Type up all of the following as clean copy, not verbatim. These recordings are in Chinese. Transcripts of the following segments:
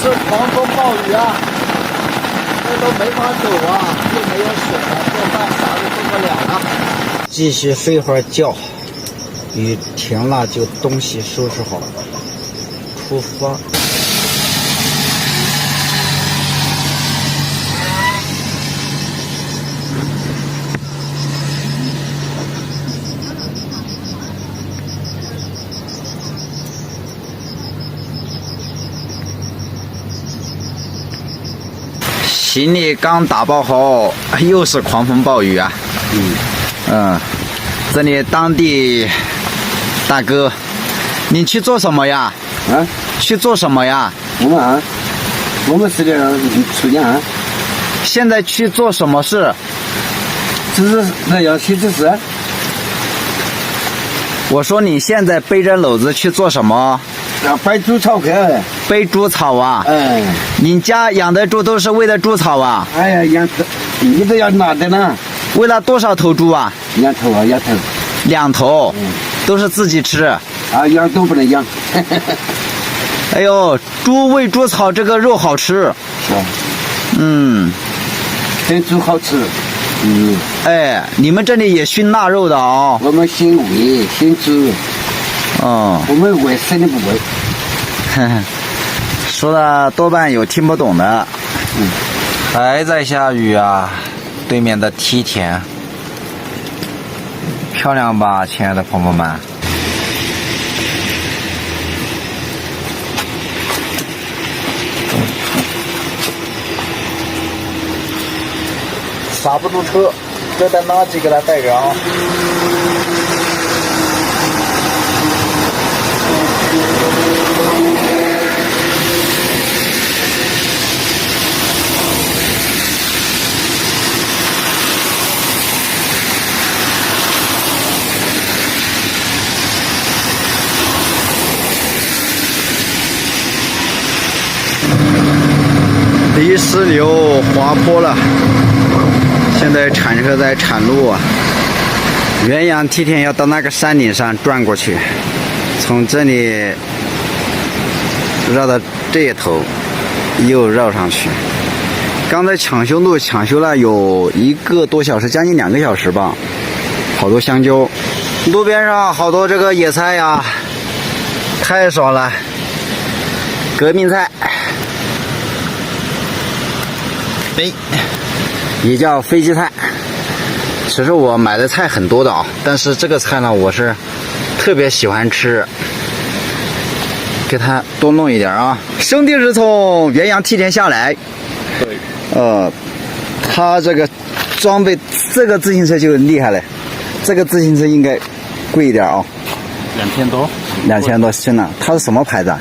是狂风暴雨啊，这都没法走啊，又没有水了，做饭啥都做不了了。继续睡会儿觉，雨停了就东西收拾好，出发。行李刚打包好，又是狂风暴雨啊！这里当地大哥，你去做什么呀？啊？去做什么呀？我们是的出家。现在去做什么事？那要去指示。我说你现在背着篓子去做什么？背猪草去。背猪草啊？哎。你家养的猪都是为了猪草啊？哎呀，养你都要拿的呢。为了多少头猪啊？2头啊，2头。2头。都是自己吃。啊，养都不能养。哎呦，猪喂猪草，这个肉好吃。这猪好吃。哎，你们这里也熏腊肉的哦？我们熏胃，熏猪。我们喂生的不喂。说的多半有听不懂的。还在下雨啊，对面的梯田，漂亮吧，亲爱的朋友们？刹不住车，这得拿几个来带着啊。泥石流滑坡了，现在铲车在铲路啊。元阳梯田要到那个山顶上转过去，从这里绕到这一头，又绕上去。刚才抢修路抢修了有1个多小时，将近2个小时吧。好多香蕉，路边上好多这个野菜呀，太爽了。革命菜。也叫飞机菜。其实我买的菜很多的啊，但是这个菜呢，我是特别喜欢吃，给它多弄一点啊。兄弟是从元阳梯田下来，对，他这个装备，这个自行车就厉害了，这个自行车应该贵一点啊，2000多，2000多真的。它是什么牌子啊？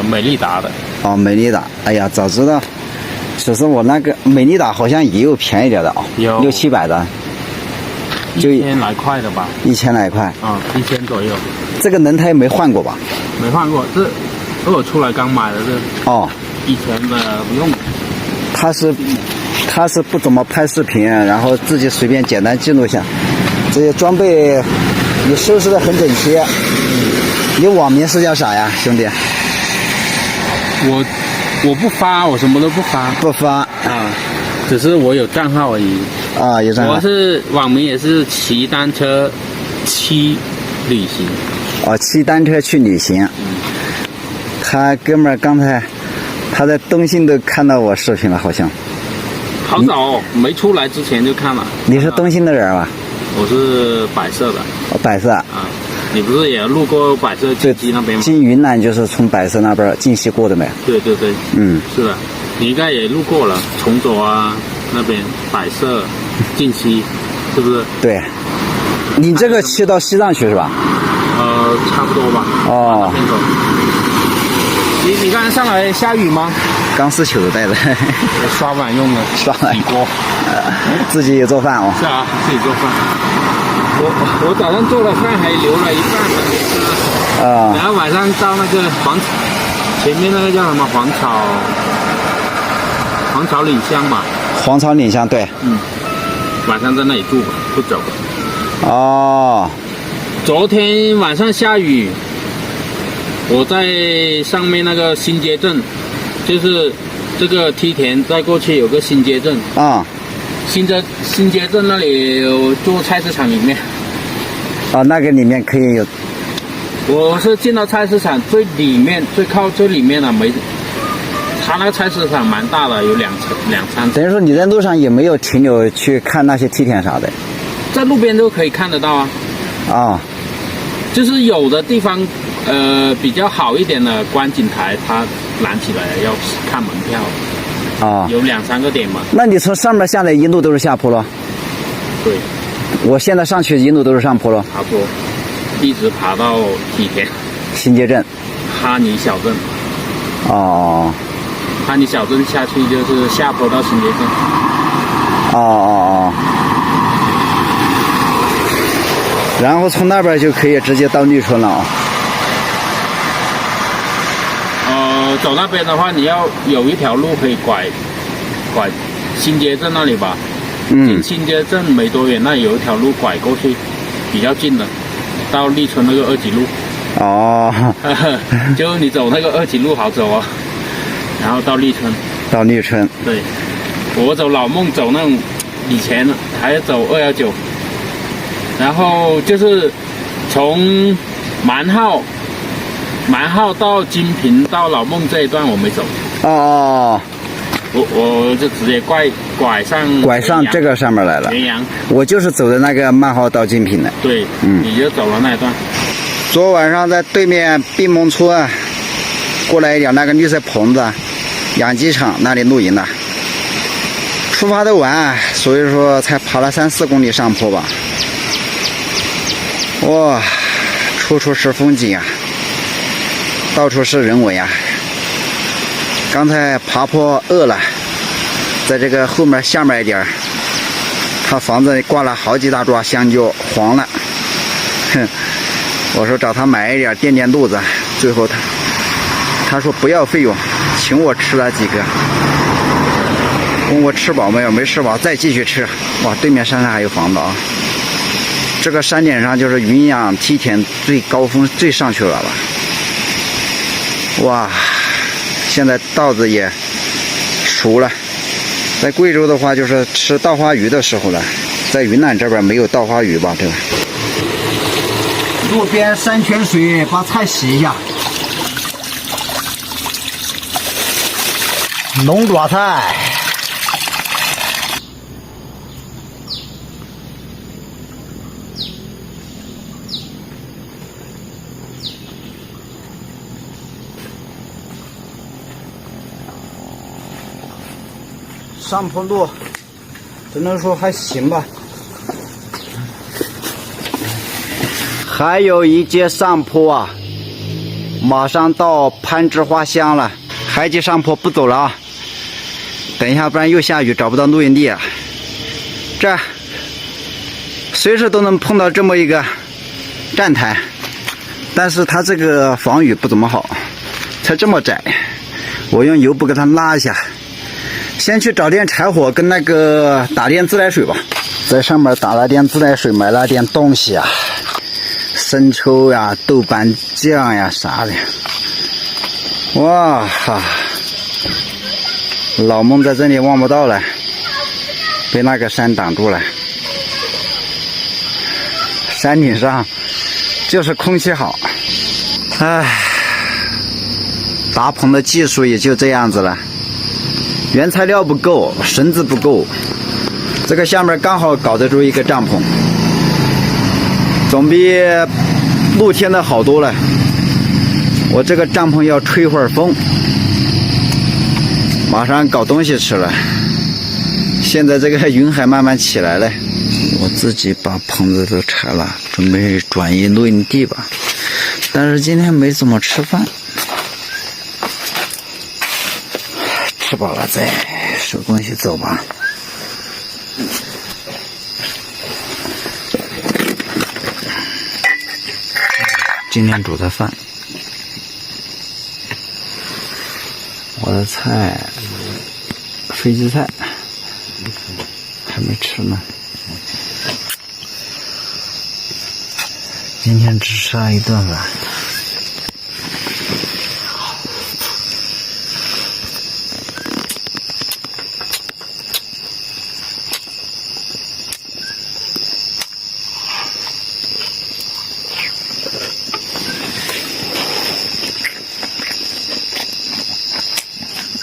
美利达的。哦，美利达。哎呀，早知道。其实我那个美利达好像也有便宜点的啊，有600、700的，就1000来块的吧，1000来块，1000左右。这个轮胎没换过吧？没换过，这我出来刚买的这。哦，以前的不用。他是不怎么拍视频，然后自己随便简单记录一下。这些装备你收拾的很整齐。你网名是叫啥呀，兄弟？我不发，我什么都不发。不发啊，只是我有账号而已。啊，有账号。我是网名也是骑单车去旅行。哦，骑单车去旅行。他哥们儿刚才他在东兴都看到我视频了，好像。好早哦，没出来之前就看了。你是东兴的人吧？我是百色的。哦，百色。啊。你不是也路过百色金溪那边吗？进云南就是从百色那边进西过的没？对对对，是的，你应该也路过了，崇左啊那边百色、进溪，是不是？对，你这个骑到西藏去是吧？差不多吧。哦。你刚才上来下雨吗？刚是球带的。刷碗用的，刷碗锅。自己也做饭哦。是啊，自己做饭。我早上做了饭还留了一半的，然后晚上到那个黄草前面那个叫什么黄草岭乡嘛。黄草岭乡对。晚上在那里住吧，不走。哦。昨天晚上下雨，我在上面那个新街镇就是这个梯田再过去有个新街镇啊。新街镇那里有做菜市场里面。啊，那个里面可以有。我是进到菜市场最里面，靠最里面的没。他那个菜市场蛮大的，有两三层。等于说你在路上也没有停留去看那些梯田啥的。在路边都可以看得到啊。啊。就是有的地方，比较好一点的观景台，它拦起来要看门票。啊。有2、3个点嘛。那你从上面下来一路都是下坡了？对。我现在上去一路都是上坡了。爬坡，一直爬到梯田。新街镇。哈尼小镇。哦。哈尼小镇下去就是下坡到新街镇。哦。然后从那边就可以直接到绿村了啊。走那边的话，你要有一条路可以拐新街镇那里吧。进新街镇没多远，那有一条路拐过去，比较近的，到立春那个2级路。哦。就你走那个2级路好走啊，然后到立春。到立春。对，我走老孟走那种以前还要走219，然后就是从蛮号到金平到老孟这一段我没走。哦。我就直接拐上这个上面来了。元阳。我就是走的那个蛮号到金平的。对。你就走了那一段。昨晚上在对面滨蒙村过来一辆那个绿色棚子，养鸡场那里露营的。出发的晚，所以说才爬了3、4公里上坡吧。哇，处处是风景啊，到处是人文啊。刚才爬坡饿了，在这个后面下面一点，他房子里挂了好几大抓香蕉，黄了。哼，我说找他买一点垫肚子，最后他说不要费用，请我吃了几个，问我吃饱没有，没吃饱再继续吃。哇，对面山上还有房子啊！这个山顶上就是云阳梯田最高峰最上去了吧？哇！现在稻子也熟了，在贵州的话就是吃稻花鱼的时候了，在云南这边没有稻花鱼吧？这个路边山泉水，把菜洗一下。龙爪菜。上坡路只能说还行吧，还有一节上坡啊，马上到攀枝花乡了，还一节上坡不走了啊，等一下不然又下雨找不到露营地啊。这随时都能碰到这么一个站台，但是它这个防雨不怎么好，才这么窄，我用油布给它拉一下。先去找点柴火跟那个打点自来水吧，在上面打了点自来水，买了点东西啊，生抽呀、豆瓣酱呀啥的。哇哈，老孟在这里望不到了，被那个山挡住了。山顶上就是空气好，唉，搭棚的技术也就这样子了。原材料不够，绳子不够，这个下面刚好搞得出一个帐篷，总比露天的好多了。我这个帐篷要吹会儿风，马上搞东西吃了。现在这个云海慢慢起来了，我自己把棚子都拆了，准备转移露营地吧。但是今天没怎么吃饭。吃饱了再收东西走吧。今天煮的饭，我的菜，飞机菜还没吃呢。今天只吃了一顿饭。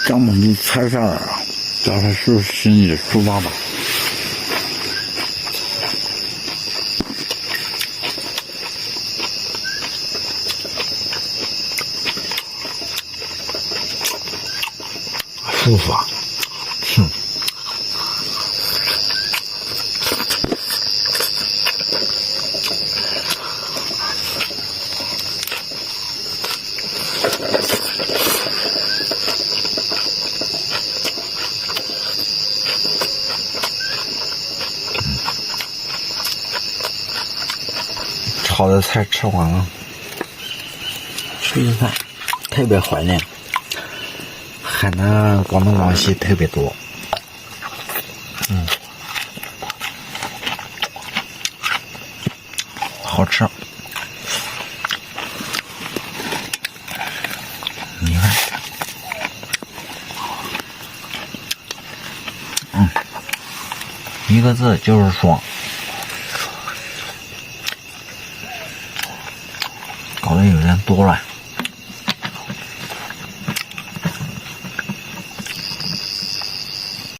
张猛的菜色啊，叫他是心里抒发吧。舒服啊，炒的菜吃完了，吃一饭，特别怀念。海南、广东、广西特别多，好吃。你看，一个字就是爽，搞得有点多了。